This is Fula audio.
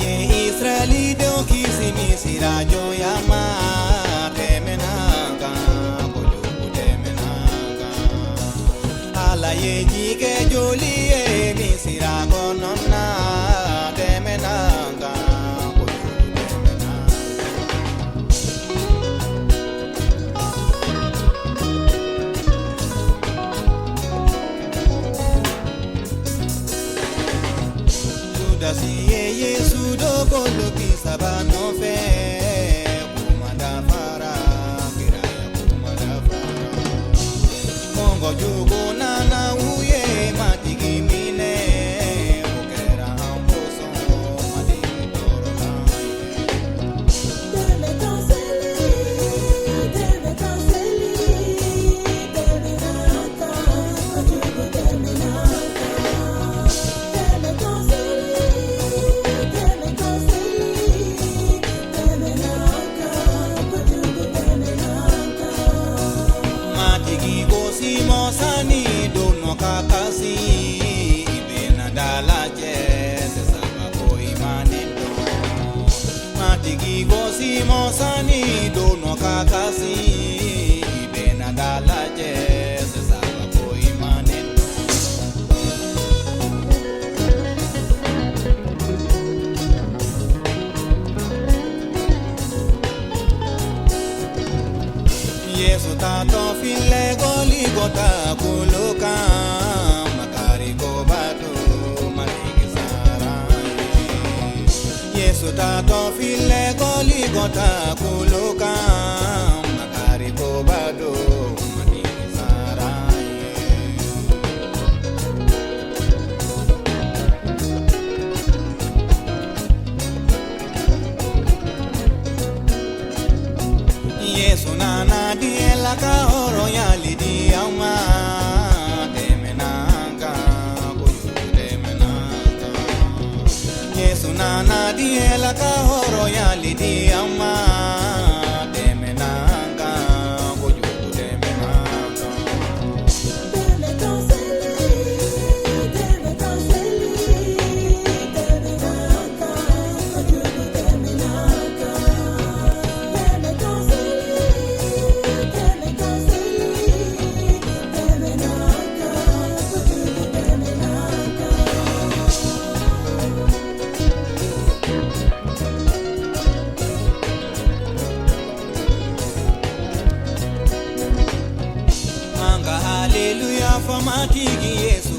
ye Israeli do kisimi sirajo yama temenanga koju temenanga ala ye jike joli e mi sirago nonna temenanga koju temenanga Judasi Yesu do kolo kisaba no fe kumada fara kiraya kumada fara Kongo jugo nana uye matigi mine ukera amboso matigi toro Debe canceli, debe nata, ajugo debe nata. Debe Matigi gosi mosani dono kakasi ibena dalaje sesaba ko imanendo Matigi gosi mosani dono kakasi ibena dalaje sesaba ko imanendo Yesu tato file goli gota kuluka makari kobatu matigi sarai Yesu tato file goli gota kuluka makari kobatu matigi sarai Yesu nana diela ka oro ya lidi ama temenanga kuyu temenanga Yesu nana diela ka oro ya lidi ama temenanga kuyu temenanga Debe canceli, debe nata, ajugo debe nata. Debe canceli, debe nata, ajugo debe nata. Manga hallelujah for matigi Yesu